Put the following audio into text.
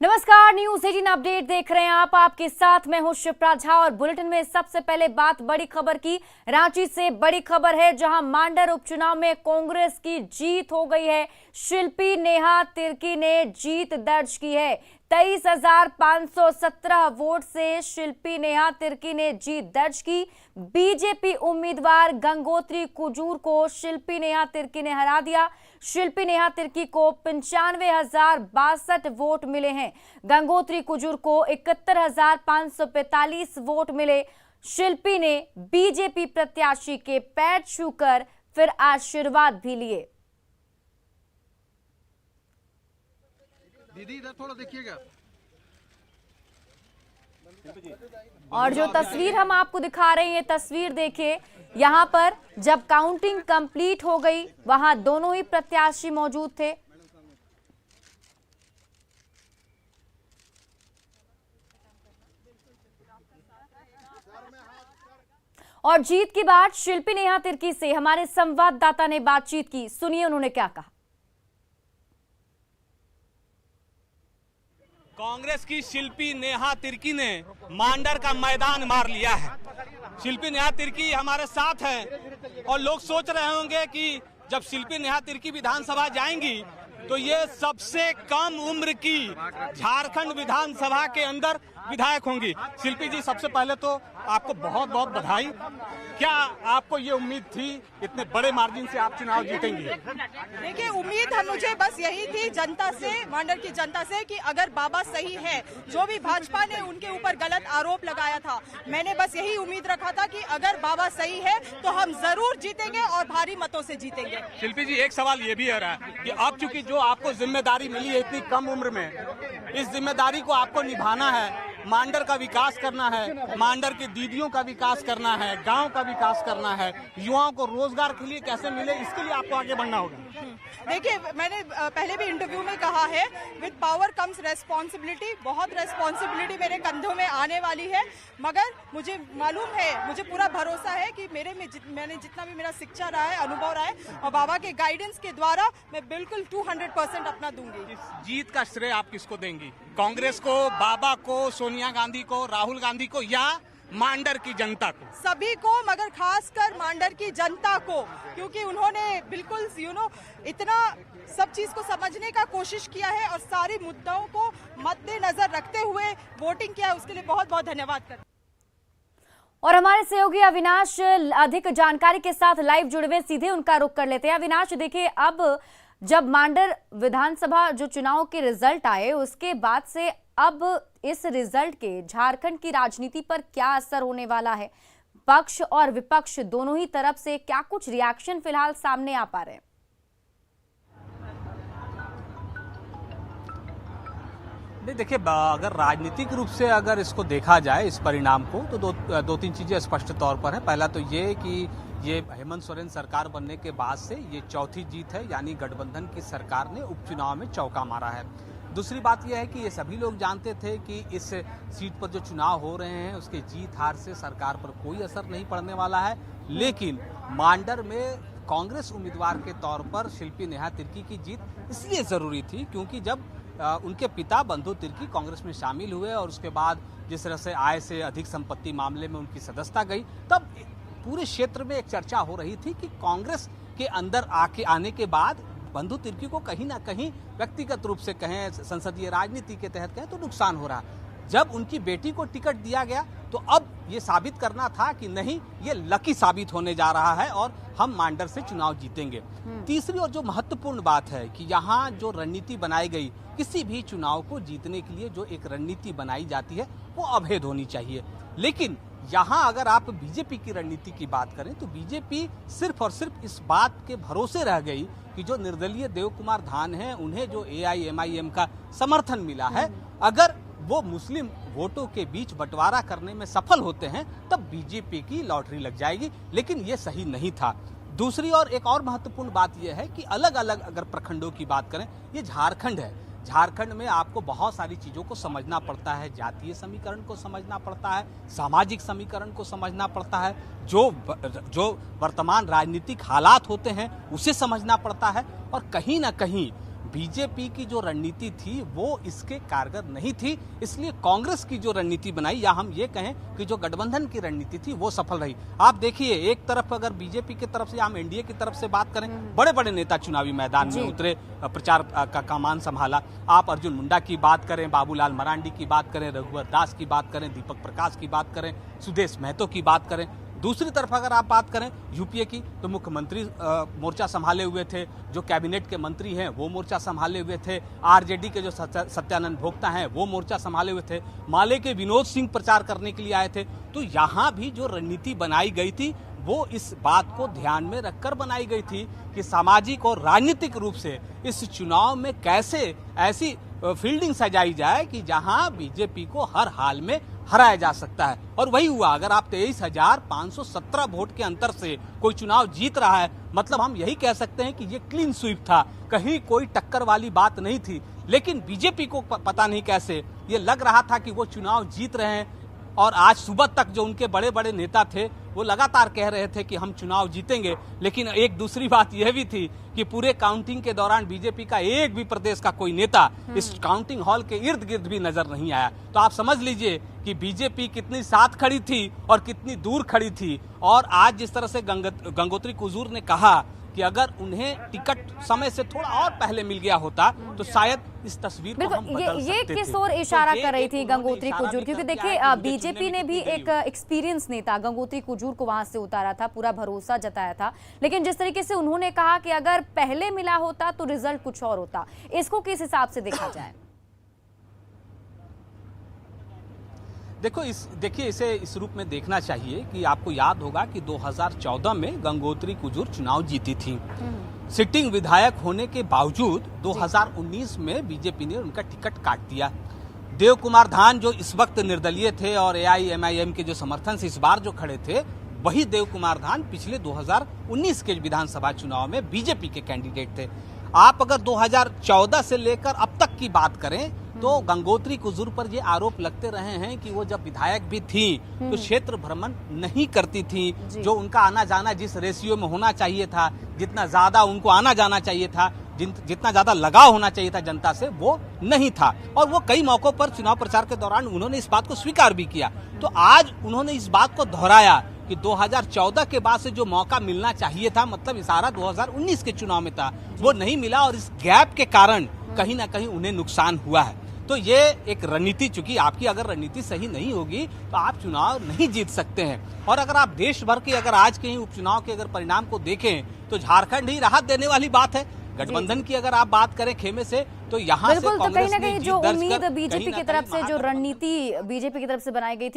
नमस्कार, news 18 update देख रहे हैं आप। आपके साथ मैं हूं शिप्रा झा और बुलेटिन में सबसे पहले बात बड़ी खबर की। रांची से बड़ी खबर है, जहां मांडर उपचुनाव में कांग्रेस की जीत हो गई है। शिल्पी नेहा तिर्की ने जीत दर्ज की है। 23,517 वोट से शिल्पी नेहा तिर्की ने जीत दर्ज की। बीजेपी उम्मीदवार गंगोत्री कुजूर को शिल्पी नेहा तिर्की ने हरा दिया। शिल्पी नेहा तिर्की को 95,062 वोट मिले हैं। गंगोत्री कुजूर को 71,545 वोट मिले। शिल्पी ने बीजेपी प्रत्याशी के पैर छूकर फिर आशीर्वाद भी लिए। दीदी इधर थोड़ा देखिएगा। और जो तस्वीर हम आपको दिखा रहे हैं, ये तस्वीर देखिए। यहां पर जब काउंटिंग कंप्लीट हो गई, वहां दोनों ही प्रत्याशी मौजूद थे। और जीत के बाद शिल्पी नेहा तिर्की से हमारे संवाददाता ने बातचीत की। सुनिए उन्होंने क्या कहा। कांग्रेस की शिल्पी नेहा तिर्की ने मांडर का मैदान मार लिया है। शिल्पी नेहा तिर्की हमारे साथ हैं और लोग सोच रहे होंगे कि जब शिल्पी नेहा तिर्की विधानसभा जाएंगी तो ये सबसे कम उम्र की झारखंड विधानसभा के अंदर विधायक होंगी। शिल्पी जी, सबसे पहले तो आपको बहुत बहुत बधाई। क्या आपको ये उम्मीद थी इतने बड़े मार्जिन से आप चुनाव जीतेंगी? देखिए, उम्मीद मुझे बस यही थी जनता से, मांडर की जनता से, कि अगर बाबा सही है, जो भी भाजपा ने उनके ऊपर गलत आरोप लगाया था, मैंने बस यही उम्मीद रखा था कि अगर बाबा सही है तो हम जरूर जीतेंगे और भारी मतों से जीतेंगे। शिल्पी जी, एक सवाल ये भी आ रहा है कि अब चूंकि जो आपको जिम्मेदारी मिली है इतनी कम उम्र में, इस जिम्मेदारी को आपको निभाना है, मांडर का विकास करना है, मांडर की दीदियों का विकास करना है, गांव का विकास करना है, युवाओं को रोजगार के लिए कैसे मिले, इसके लिए आपको आगे बढ़ना होगा। देखिए, मैंने पहले भी इंटरव्यू में कहा है, विद पावर कम्स रेस्पॉन्सिबिलिटी। बहुत रेस्पॉन्सिबिलिटी मेरे कंधों में आने वाली है, मगर मुझे मालूम है, मुझे पूरा भरोसा है कि मैंने जितना भी मेरा शिक्षा रहा है, अनुभव रहा है, और बाबा के गाइडेंस के द्वारा मैं बिल्कुल 200% अपना दूंगी। इस जीत का श्रेय आप किसको देंगी? कांग्रेस को, बाबा को, सोनिया गांधी को, राहुल गांधी को, या मांडर की जनता को? सभी को, मगर खासकर मांडर की जनता को, क्योंकि उन्होंने बिल्कुल इतना सब चीज को समझने का कोशिश किया है और सारी मुद्दों को मद्देनजर रखते हुए वोटिंग किया है। उसके लिए बहुत बहुत धन्यवाद करते हैं। और हमारे सहयोगी अविनाश अधिक जानकारी के साथ लाइव जुड़े हुए, सीधे उनका रुख कर लेते हैं। अविनाश, देखिए, अब जब मांडर विधानसभा जो चुनाव के रिजल्ट आए, उसके बाद से अब इस रिजल्ट के झारखंड की राजनीति पर क्या असर होने वाला है? पक्ष और विपक्ष दोनों ही तरफ से क्या कुछ रिएक्शन फिलहाल सामने आ पा रहे हैं? नहीं, देखिए, अगर राजनीतिक रूप से अगर इसको देखा जाए, इस परिणाम को, तो दो तीन चीजें स्पष्ट तौर पर है। पहला तो ये कि ये हेमंत सोरेन सरकार बनने के बाद से ये चौथी जीत है, यानी गठबंधन की सरकार ने उपचुनाव में चौका मारा है। दूसरी बात यह है कि ये सभी लोग जानते थे कि इस सीट पर जो चुनाव हो रहे हैं उसके जीत हार से सरकार पर कोई असर नहीं पड़ने वाला है, लेकिन मांडर में कांग्रेस उम्मीदवार के तौर पर शिल्पी नेहा तिर्की की जीत इसलिए जरूरी थी क्योंकि जब उनके पिता बंधु तिर्की कांग्रेस में शामिल हुए और उसके बाद जिस तरह से आय से अधिक संपत्ति मामले में उनकी सदस्यता गई, तब पूरे क्षेत्र में एक चर्चा हो रही थी कि कांग्रेस के अंदर आने के बाद बंधु तिर्की को कहीं ना कहीं व्यक्तिगत रूप से कहें, संसदीय राजनीति के तहत कहें, तो नुकसान हो रहा। जब उनकी बेटी को टिकट दिया गया तो अब ये साबित करना था कि नहीं, ये लकी साबित होने जा रहा है और हम मांडर से चुनाव जीतेंगे। तीसरी और जो महत्वपूर्ण बात है कि यहाँ जो रणनीति बनाई गई, किसी भी चुनाव को जीतने के लिए जो एक रणनीति बनाई जाती है वो अभेद होनी चाहिए। लेकिन यहाँ अगर आप बीजेपी की रणनीति की बात करें तो बीजेपी सिर्फ और सिर्फ इस बात के भरोसे रह गई कि जो निर्दलीय देव कुमार धान हैं, उन्हें जो AIMIM का समर्थन मिला है, अगर वो मुस्लिम वोटों के बीच बंटवारा करने में सफल होते हैं तब बीजेपी की लॉटरी लग जाएगी, लेकिन ये सही नहीं था। दूसरी और एक और महत्वपूर्ण बात यह है कि अलग अलग अगर प्रखंडों की बात करें, ये झारखंड है, झारखंड में आपको बहुत सारी चीज़ों को समझना पड़ता है, जातीय समीकरण को समझना पड़ता है, सामाजिक समीकरण को समझना पड़ता है, जो वर्तमान राजनीतिक हालात होते हैं उसे समझना पड़ता है, और कहीं ना कहीं बीजेपी की जो रणनीति थी वो इसके कारगर नहीं थी, इसलिए कांग्रेस की जो रणनीति बनाई, या हम ये कहें कि जो गठबंधन की रणनीति थी वो सफल रही। आप देखिए, एक तरफ अगर बीजेपी की तरफ से, हम एनडीए की तरफ से बात करें, बड़े बड़े नेता चुनावी मैदान में उतरे, प्रचार का कमान संभाला। आप अर्जुन मुंडा की बात करें, बाबूलाल मरांडी की बात करें, रघुवर दास की बात करें, दीपक प्रकाश की बात करें, सुदेश महतो की बात करें। दूसरी तरफ अगर आप बात करें यूपीए की, तो मुख्यमंत्री मोर्चा संभाले हुए थे, जो कैबिनेट के मंत्री हैं वो मोर्चा संभाले हुए थे, आरजेडी के जो सत्यानंद भोक्ता हैं वो मोर्चा संभाले हुए थे, माले के विनोद सिंह प्रचार करने के लिए आए थे। तो यहाँ भी जो रणनीति बनाई गई थी वो इस बात को ध्यान में रखकर बनाई गई थी कि सामाजिक और राजनीतिक रूप से इस चुनाव में कैसे ऐसी फील्डिंग सजाई जाए कि जहां बीजेपी को हर हाल में हराया जा सकता है। और वही हुआ। अगर आप 23,517 वोट के अंतर से कोई चुनाव जीत रहा है, मतलब हम यही कह सकते हैं कि ये क्लीन स्वीप था, कहीं कोई टक्कर वाली बात नहीं थी। लेकिन बीजेपी को पता नहीं कैसे ये लग रहा था कि वो चुनाव जीत रहे हैं, और आज सुबह तक जो उनके बड़े बड़े नेता थे वो लगातार कह रहे थे कि हम चुनाव जीतेंगे। लेकिन एक दूसरी बात यह भी थी कि पूरे काउंटिंग के दौरान बीजेपी का एक भी प्रदेश का कोई नेता इस काउंटिंग हॉल के इर्द गिर्द भी नजर नहीं आया। तो आप समझ लीजिए कि बीजेपी कितनी साथ खड़ी थी और कितनी दूर खड़ी थी। और आज जिस तरह से गंगोत्री कुजूर ने कहा कि अगर उन्हें टिकट समय से थोड़ा और पहले मिल गया होता तो शायद इस तस्वीर को हम बदल सकते थे। ये किस ओर इशारा कर रही थी गंगोत्री कुजूर, क्योंकि देखिए बीजेपी ने भी एक एक्सपीरियंस नेता गंगोत्री कुजूर को वहां से उतारा था, पूरा भरोसा जताया था। लेकिन जिस तरीके से उन्होंने कहा कि अगर पहले मिला होता तो रिजल्ट कुछ और होता, इसको किस हिसाब से देखा जाए? देखिए इसे इस रूप में देखना चाहिए कि आपको याद होगा कि 2014 में गंगोत्री कुजूर चुनाव जीती थी। सिटिंग विधायक होने के बावजूद 2019 में बीजेपी ने उनका टिकट काट दिया। देव कुमार धान जो इस वक्त निर्दलीय थे और एआईएमआईएम के जो समर्थन से इस बार जो खड़े थे, वही देव कुमार धान पिछले 2019 के विधानसभा चुनाव में बीजेपी के कैंडिडेट थे। आप अगर 2014 से लेकर अब तक की बात करें तो गंगोत्री कुजूर पर ये आरोप लगते रहे हैं कि वो जब विधायक भी थी तो क्षेत्र भ्रमण नहीं करती थी। जो उनका आना जाना जिस रेशियो में होना चाहिए था, जितना ज्यादा उनको आना जाना चाहिए था, जितना ज्यादा लगाव होना चाहिए था जनता से, वो नहीं था। और वो कई मौकों पर चुनाव प्रचार के दौरान उन्होंने इस बात को स्वीकार भी किया। तो आज उन्होंने इस बात को दोहराया कि 2014 के बाद से जो मौका मिलना चाहिए था, मतलब इशारा 2019 के चुनाव में था, वो नहीं मिला और इस गैप के कारण कहीं ना कहीं उन्हें नुकसान हुआ है। तो ये एक रणनीति, चूंकि आपकी अगर रणनीति सही नहीं होगी तो आप चुनाव नहीं जीत सकते हैं। और अगर आप देश भर के अगर आज के ही उपचुनाव के अगर परिणाम को देखें तो झारखंड ही राहत देने वाली बात है। गठबंधन की अगर आप बात करें खेमे से, तो यहाँ से बिल्कुल, तो कहीं ना कहीं जो उम्मीद कांग्रेस बीजेपी की तरफ से, जो रणनीति बीजेपी की तरफ से बनाई गई थी